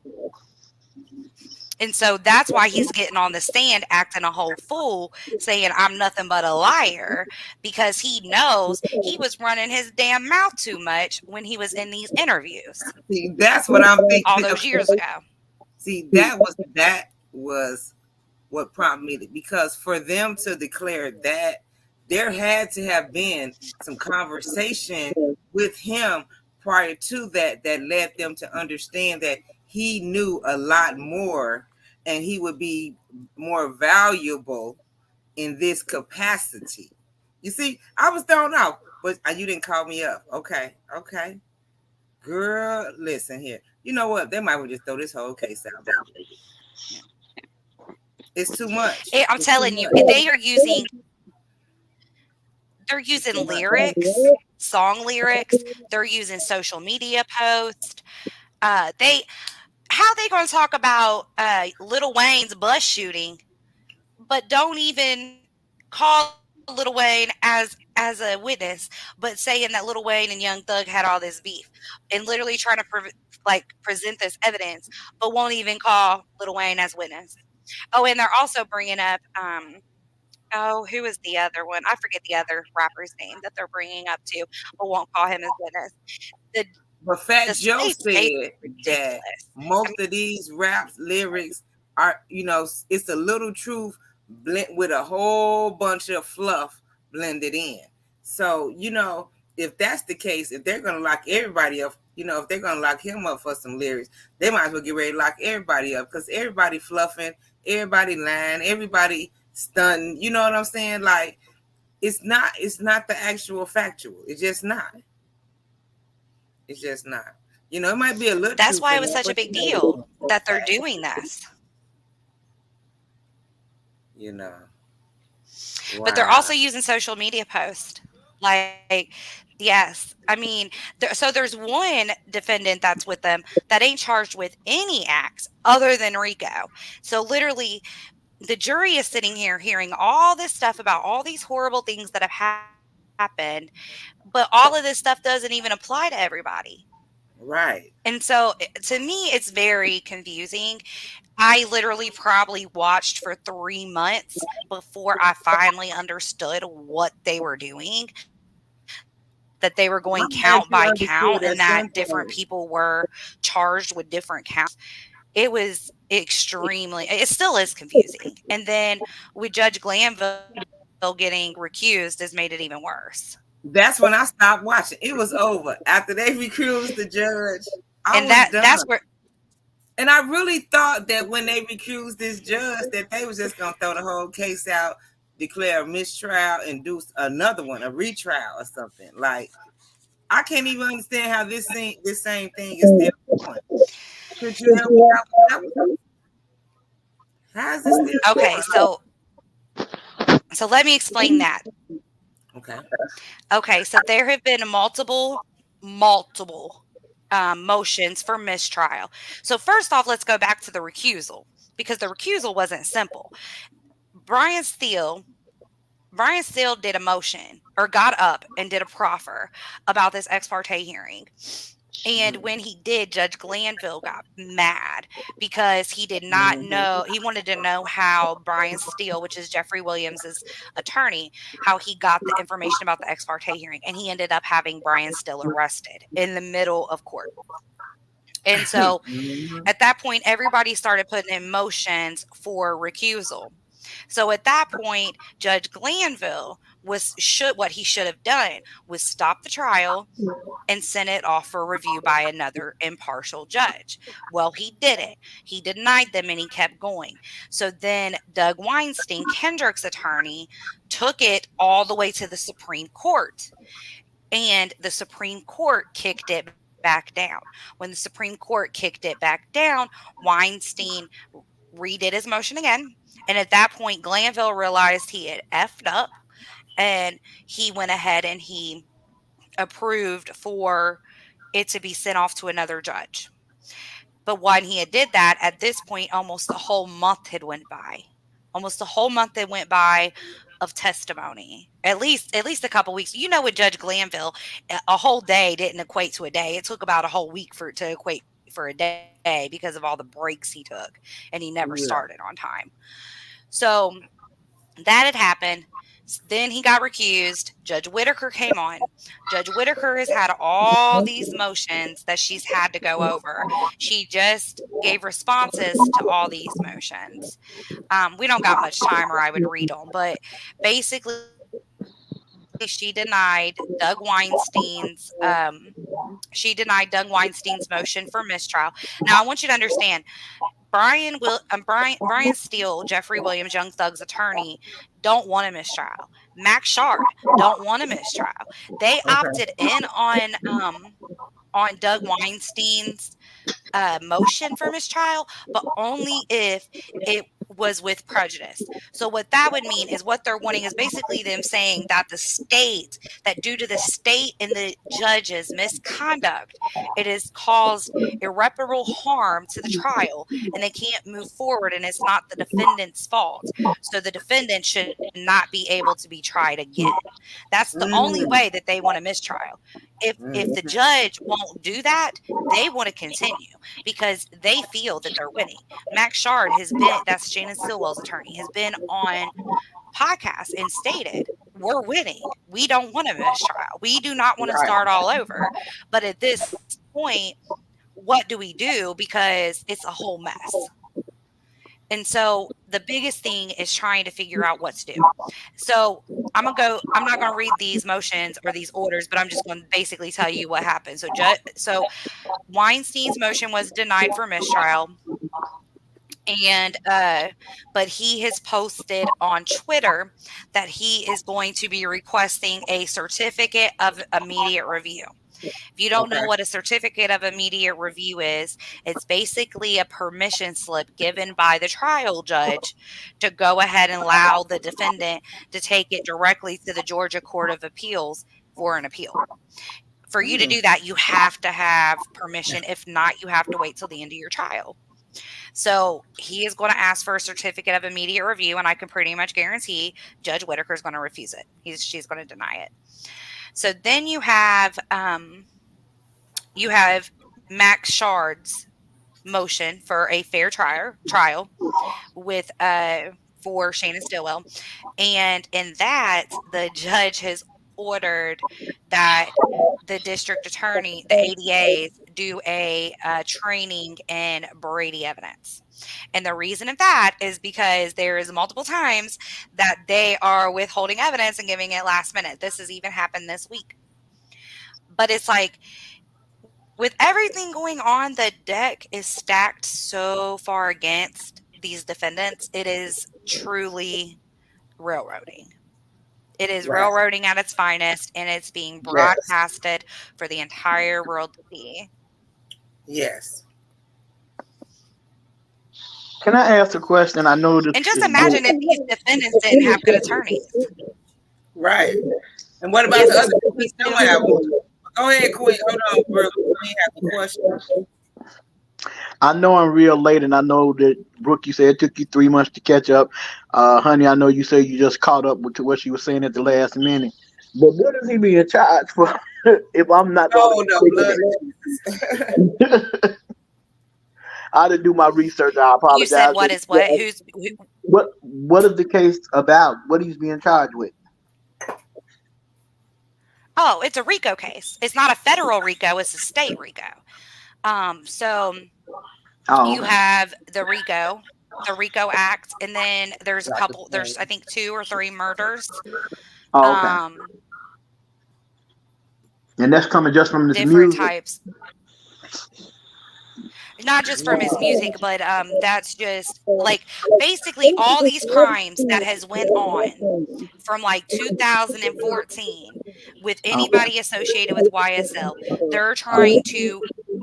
And so that's why he's getting on the stand acting a whole fool, saying, I'm nothing but a liar, because he knows he was running his damn mouth too much when he was in these interviews See, that's what I'm all thinking. those Okay. years ago. See, that was what prompted me because for them to declare that, there had to have been some conversation with him prior to that that led them to understand that he knew a lot more and he would be more valuable in this capacity. You see, I was thrown off, but you didn't call me up. Okay, okay. Girl, listen here. You know what? They might well just throw this whole case out, baby. It's too much. I'm It's too telling you, much. they're It's using too much. lyrics, song lyrics, they're using social media posts. They How they going to talk about Lil Wayne's bus shooting, but don't even call Lil Wayne as a witness, but saying that Lil Wayne and Young Thug had all this beef, and literally trying to present this evidence, but won't even call Lil Wayne as witness. Oh, and they're also bringing up oh, who is the other one? I forget the other rapper's name that they're bringing up too, but won't call him as witness. The But the Fat Joe state's case said is that ridiculous. I most mean, of these raps lyrics are, it's a little truth blend with a whole bunch of fluff blended in. So, if that's the case, if they're gonna lock everybody up, if they're gonna lock him up for some lyrics, they might as well get ready to lock everybody up because everybody fluffing, everybody lying, everybody stunting. You know what I'm saying? Like it's not the actual factual. It's just not. It's just not. It might be a little that's truth why in it was there, such a but big deal that they're doing this. you know. But they're Wow. also using social media posts. Like, yes, I mean, so there's one defendant that's with them that ain't charged with any acts other than Rico. So literally, the jury is sitting here hearing all this stuff about all these horrible things that have happened, but all of this stuff doesn't even apply to everybody. Right. And so to me, it's very confusing. I literally probably watched for 3 months before I finally understood what they were doing, that they were going count by I'm count, glad and you that different understood at people some were point. charged with different counts. It was extremely, it still is confusing. And then with Judge Glanville getting recused has made it even worse. That's when I stopped watching. It was over. After they recused the judge, I And was that's done. where, And I really thought that when they recused this judge, that they was just gonna throw the whole case out, declare a mistrial, and do another one, a retrial or something. Like I can't even understand how this same thing is still going. Could you help me out with that one? How is this still okay, going? so let me explain that. Okay. Okay, so there have been multiple motions for mistrial. So first off, let's go back to the recusal because the recusal wasn't simple. Brian Steele, Brian Steele did a motion or got up and did a proffer about this ex parte hearing. And when he did, Judge Glanville got mad because he did not Mm-hmm. know. He wanted to know how Brian Steele, which is Jeffrey Williams's attorney, how he got the information about the ex parte hearing. And he ended up having Brian Steele arrested in the middle of court. And so Mm-hmm. at that point, everybody started putting in motions for recusal. So at that point, Judge Glanville what he should have done was stop the trial and sent it off for review by another impartial judge. Well, he did it. He denied them and he kept going. So then Doug Weinstein, Kendrick's attorney, took it all the way to the Supreme Court. And the Supreme Court kicked it back down. When the Supreme Court kicked it back down, Weinstein redid his motion again. And at that point, Glanville realized he had effed up and he went ahead and he approved for it to be sent off to another judge. But when he had did that, at this point, almost a whole month had went by. Almost a whole month that went by of testimony. At least a couple weeks. You know, with Judge Glanville, a whole day didn't equate to a day. It took about a whole week for it to equate to a day. for a day because of all the breaks he took, and he never Yeah. started on time. So that had happened. Then he got recused. Judge Whitaker came on. Judge Whitaker has had all these motions that she's had to go over. She just gave responses to all these motions. We don't got much time, or I would read them, but basically, she denied Doug Weinstein's. She denied Doug Weinstein's motion for mistrial. Now, I want you to understand, Brian Steele, Jeffrey Williams, Young Thug's attorney, don't want a mistrial. Max Shard don't want a mistrial. They Okay. opted in on Doug Weinstein's motion for mistrial, but only if it was with prejudice. So what that would mean is what they're wanting is basically them saying that that due to the state and the judge's misconduct, it has caused irreparable harm to the trial and they can't move forward and it's not the defendant's fault. So the defendant should not be able to be tried again. That's the only way Mm, that they want a mistrial. If the mm, judge won't do that, they want to continue because they feel that they're winning. Max Shard has been, that's Shannon Stillwell's attorney, has been on podcasts and stated, we're winning. We don't want a mistrial. We do not want to right. start all over. But at this point, what do we do? Because it's a whole mess. And so the biggest thing is trying to figure out what to do. So I'm not going to read these motions or these orders, but I'm just going to basically tell you what happened. So Weinstein's motion was denied for mistrial. And but he has posted on Twitter that he is going to be requesting a certificate of immediate review. If you don't know Okay. what a certificate of immediate review is, it's basically a permission slip given by the trial judge to go ahead and allow the defendant to take it directly to the Georgia Court of Appeals for an appeal. For you to Mm, do that, you have to have permission. If not, you have to wait till the end of your trial. So he is going to ask for a certificate of immediate review, and I can pretty much guarantee Judge Whitaker is going to refuse it. She's going to deny it. So then you have Max Shard's motion for a fair trial with for Shannon Stillwell, and in that the judge has ordered that the district attorney, the ADAs, do a training in Brady evidence. And the reason of that is because there is multiple times that they are withholding evidence and giving it last minute. This has even happened this week. But it's like, with everything going on, the deck is stacked so far against these defendants. It is truly railroading. It is right. railroading at its finest, and it's being Yes. broadcasted for the entire world to see. Yes. Can I ask a question? I know this And just is imagine if these defendants didn't have good attorneys. Right. And what about Yes, the other it's defendants don't have one? Go ahead, Queen. Hold on, brother. Queen has a question. I know I'm real late, and I know that Brooke, you said it took you 3 months to catch up. Honey, I know you said you just caught up with to what she was saying at the last minute. But what is he being charged for? If I'm not going Oh, the blood of Jesus. to, I didn't do my research. I You said apologize. what is what? What is the case about? What he's being charged with? Oh, it's a RICO case. It's not a federal RICO, it's a state RICO. So Oh, you okay. have the RICO Act, and then there's a couple, there's I think 2 or 3 murders. Oh, okay. And that's coming just from this Different music. types. Not just from his music, but that's just like basically all these crimes that has went on from like 2014 with Okay. anybody associated with YSL. They're trying to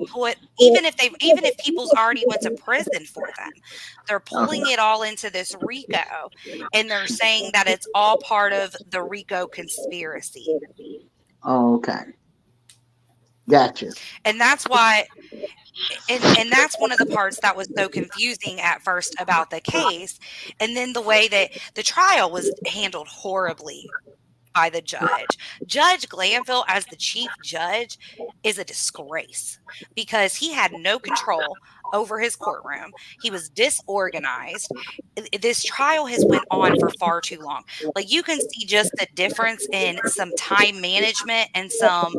put, even if people's already went to prison for them, they're Okay. pulling it all into this RICO, and they're saying that it's all part of the RICO conspiracy. Okay. Gotcha. And that's why and that's one of the parts that was so confusing at first about the case, and then the way that the trial was handled horribly by the judge. Judge Glanville, as the chief judge, is a disgrace because he had no control over his courtroom. He was disorganized. This trial has went on for far too long. Like you can see just the difference in some time management and some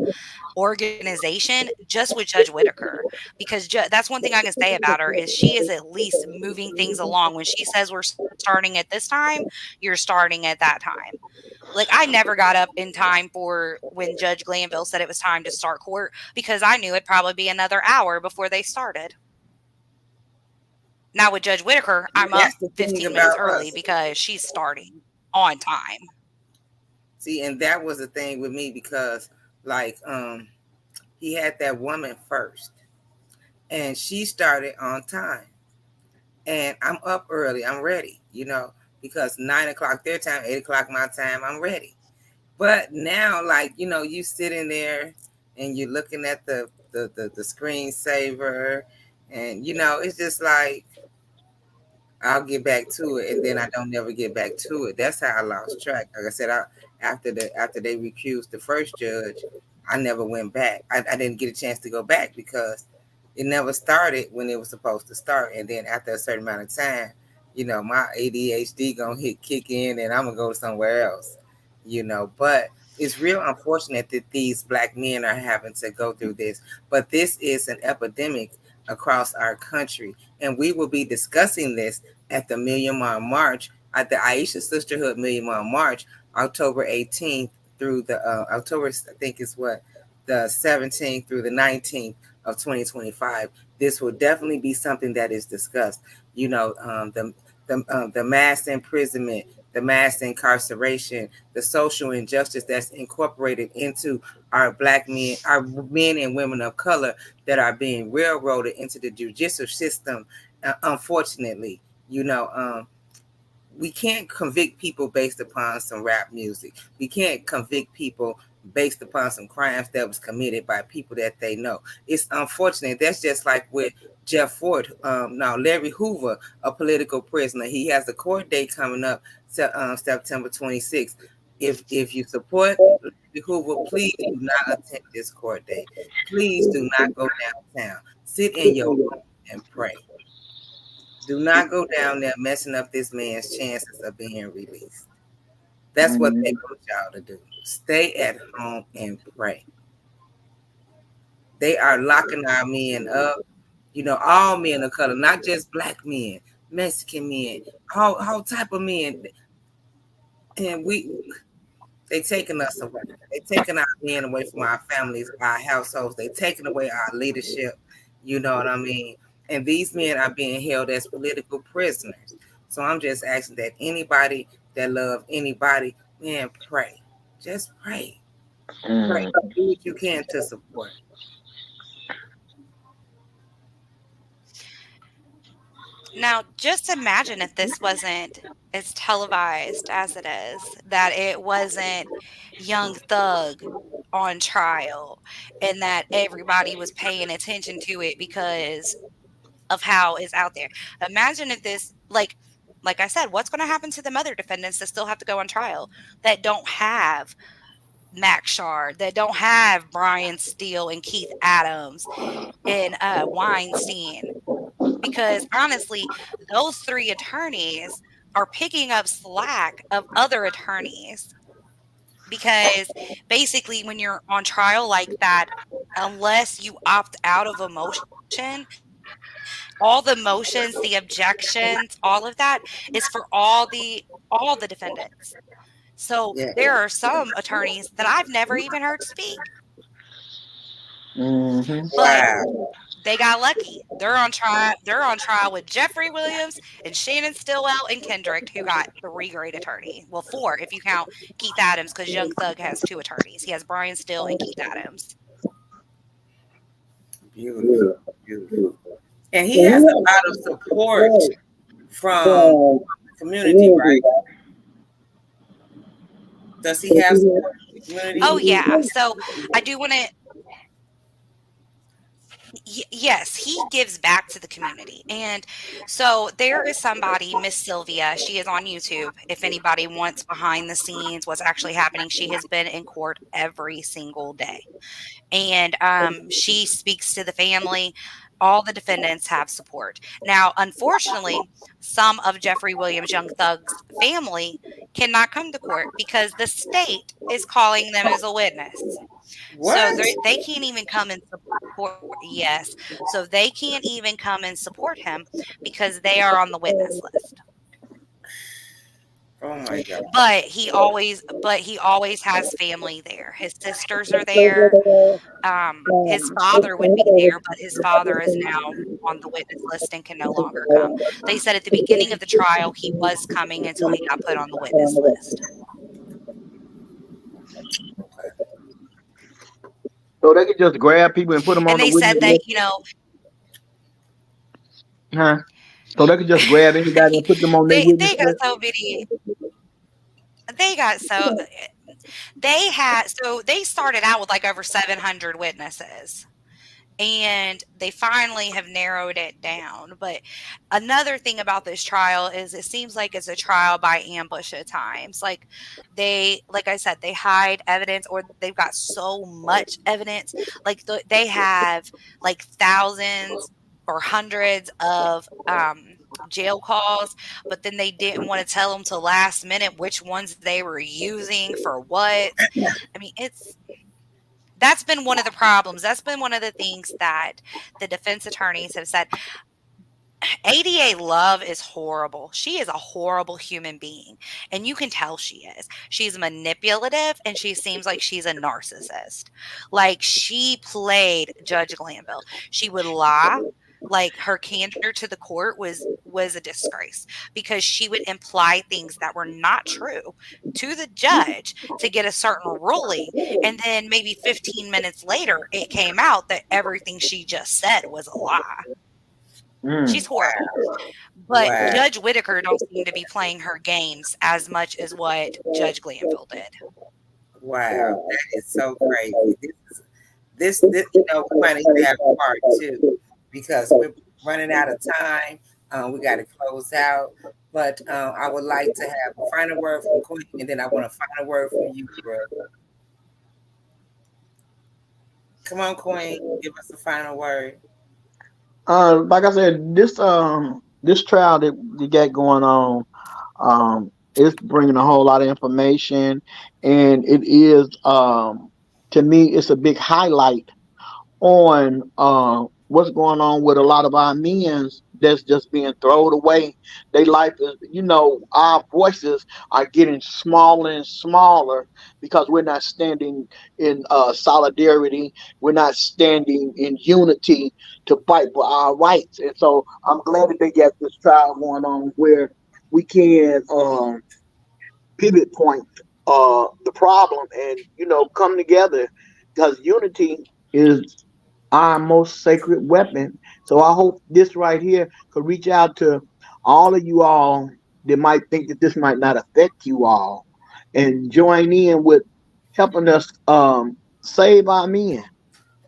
organization just with Judge Whitaker, because that's one thing I can say about her is she is at least moving things along. When she says we're starting at this time, you're starting at that time. Like I never got up in time for when Judge Glanville said it was time to start court because I knew it'd probably be another hour before they started. Now with Judge Whitaker, I'm up That's the thing 15 minutes about early us. because she's starting on time. See, and that was the thing with me because, like, he had that woman first, and she started on time, and I'm up early. I'm ready, because 9 o'clock their time, 8 o'clock my time. I'm ready. But now, like, you sitting there and you're looking at the screensaver, and it's just like I'll get back to it, and then I don't never get back to it. That's how I lost track. Like I said, after they recused the first judge, I never went back. I didn't get a chance to go back because it never started when it was supposed to start. And then after a certain amount of time, my ADHD gonna kick in, and I'm gonna go somewhere else. But it's real unfortunate that these black men are having to go through this. But this is an epidemic across our country, and we will be discussing this at the Million Mile March, at the Aisha Sisterhood Million Mile March, October 18th through the October, I think is what, the 17th through the 19th of 2025. This will definitely be something that is discussed. The mass imprisonment, the mass incarceration, the social injustice that's incorporated into our black men, our men and women of color that are being railroaded into the judicial system. Unfortunately, we can't convict people based upon some rap music. We can't convict people based upon some crimes that was committed by people that they know. It's unfortunate. That's just like with Jeff Ford. Now Larry Hoover, a political prisoner. He has a court date coming up September 26th. If you support Larry Hoover, please do not attend this court date. Please do not go downtown. Sit in your home and pray. Do not go down there messing up this man's chances of being released. That's what they want y'all to do. Stay at home and pray. They are locking our men up. All men of color, not just black men, Mexican men, all type of men. And they taking us away. They taking our men away from our families, our households. They taking away our leadership. You know what I mean? And these men are being held as political prisoners. So I'm just asking that anybody that love anybody, man, pray. Just pray. Pray. Do what you can to support. Now, just imagine if this wasn't as televised as it is, that it wasn't Young Thug on trial and that everybody was paying attention to it because of how it's out there. Imagine if this, like I said, what's going to happen to the other defendants that still have to go on trial that don't have Max Shard, that don't have Brian Steele and Keith Adams and Weinstein? Because honestly, those three attorneys are picking up slack of other attorneys. Because basically, when you're on trial like that, unless you opt out of a motion, all the motions, the objections, all of that is for all the defendants. So Yeah. there are some attorneys that I've never even heard speak. But Wow. they got lucky. They're on trial. They're on trial with Jeffrey Williams and Shannon Stillwell and Kendrick, who got three great attorneys. Well, four if you count Keith Adams, because Young Thug has two attorneys. He has Brian Still and Keith Adams. Beautiful. Beautiful. And he has a lot of support from the community, right? Does he have support from the community? Oh yeah. So I do want to. Yes, he gives back to the community. And so there is somebody, Miss Sylvia, she is on YouTube. If anybody wants behind the scenes, what's actually happening, she has been in court every single day. And she speaks to the family. All the defendants have support. Now, unfortunately, some of Jeffrey Williams Young Thug's family cannot come to court because the state is calling them as a witness. So What? they can't even come and support. Yes. So they can't even come and support him because they are on the witness list. Oh my God. But he always has family there. His sisters are there. His father would be there, but his father is now on the witness list and can no longer come. They said at the beginning of the trial he was coming until he got put on the witness list. So they could just grab people and put them on And the they witness said that, list, huh? So they could just grab anybody and put them on their witness they got list. so many they got so they had so they started out with like over 700 witnesses, and they finally have narrowed it down. But another thing about this trial is it seems like it's a trial by ambush at times. Like I said, they hide evidence, or they've got so much evidence. Like they have like thousands or hundreds of jail calls, but then they didn't want to tell them till last minute which ones they were using for what. I mean, that's been one of the problems. That's been one of the things that the defense attorneys have said. ADA Love is horrible. She is a horrible human being, and you can tell she is. She's manipulative, and she seems like she's a narcissist. Like, she played Judge Glanville. She would lie. Like, her candor to the court was a disgrace because she would imply things that were not true to the judge to get a certain ruling, and then maybe 15 minutes later it came out that everything she just said was a lie. Mm. She's horrible. But Wow. Judge Whittaker don't seem to be playing her games as much as what Judge Glanville did. Wow. That is so crazy. This we might need to have a part two because we're running out of time. We got to close out. But I would like to have a final word from Queen, and then I want a final word from you, bro. Come on, Queen, give us a final word. Like I said, this trial that you got going on, is bringing a whole lot of information, and it is, to me, it's a big highlight on what's going on with a lot of our men that's just being thrown away. They life is, our voices are getting smaller and smaller because we're not standing in solidarity. We're not standing in unity to fight for our rights. And so I'm glad that they got this trial going on where we can pivot point the problem and come together because unity is our most sacred weapon. So I hope this right here could reach out to all of you all that might think that this might not affect you all and join in with helping us save our men.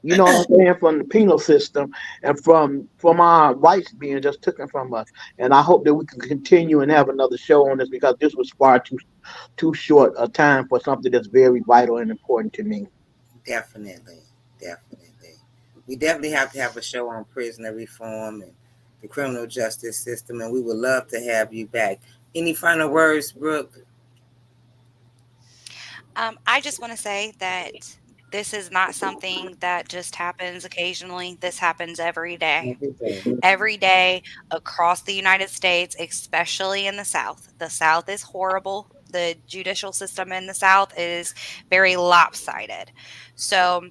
You know what I'm saying? From the penal system and from our rights being just taken from us. And I hope that we can continue and have another show on this because this was far too short a time for something that's very vital and important to me. Definitely, definitely. We definitely have to have a show on prisoner reform and the criminal justice system, and we would love to have you back. Any final words, Brooke? I just want to say that this is not something that just happens occasionally. This happens every day. Every day. Every day across the United States, especially in the South. The South is horrible. The judicial system in the South is very lopsided. So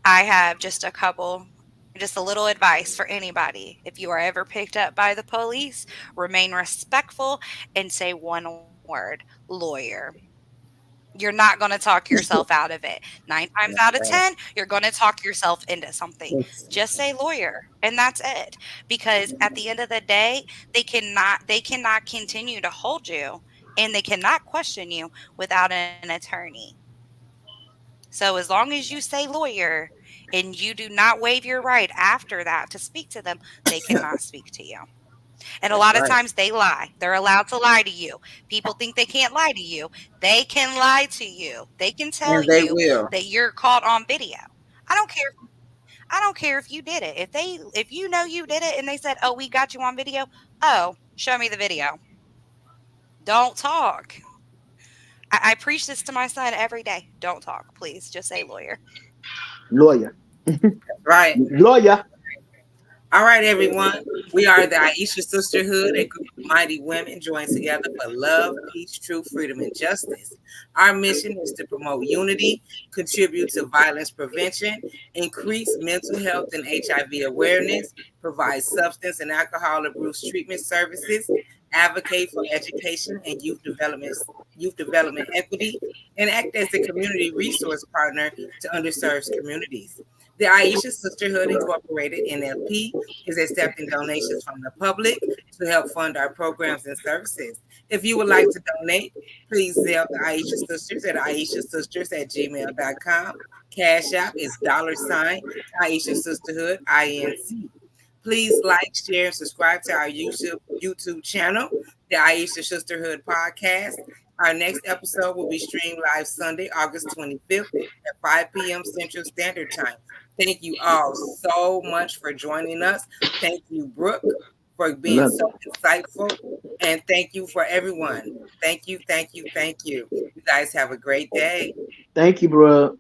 I have just a little advice for anybody. If you are ever picked up by the police, remain respectful and say one word: lawyer. You're not going to talk yourself out of it. Nine times That's out of right. 10, you're going to talk yourself into something. Just say lawyer, and that's it. Because at the end of the day, they cannot continue to hold you, and they cannot question you without an attorney. So as long as you say lawyer, and you do not waive your right after that to speak to them, they cannot speak to you. And a That's lot of right. times they lie. They're allowed to lie to you. People think they can't lie to you. They can lie to you. They can tell And they you will. that you're caught on video. I don't care. I don't care if you did it. If you know you did it and they said, "Oh, we got you on video." Oh, show me the video. Don't talk. I preach this to my son every day. Don't talk, please. Just say lawyer. Lawyer. Right. Lawyer. All right, everyone. We are the Aisha Sisterhood, a group of mighty women joined together for love, peace, truth, freedom, and justice. Our mission is to promote unity, contribute to violence prevention, increase mental health and HIV awareness, provide substance and alcohol abuse treatment services, advocate for education and youth development equity, and act as the community resource partner to underserved communities. The Aisha Sisterhood Incorporated (NFP) is accepting donations from the public to help fund our programs and services. If you would like to donate, please Zelle the Aisha Sisters at aishasisters@gmail.com. Cash App is $Aisha Sisterhood INC. Please like, share, and subscribe to our YouTube channel, the Aisha Sisterhood Podcast. Our next episode will be streamed live Sunday, August 25th at 5 p.m. Central Standard Time. Thank you all so much for joining us. Thank you, Brooke, for being Love so it. insightful. And thank you for everyone. Thank you, thank you, thank you. You guys have a great day. Thank you, bro.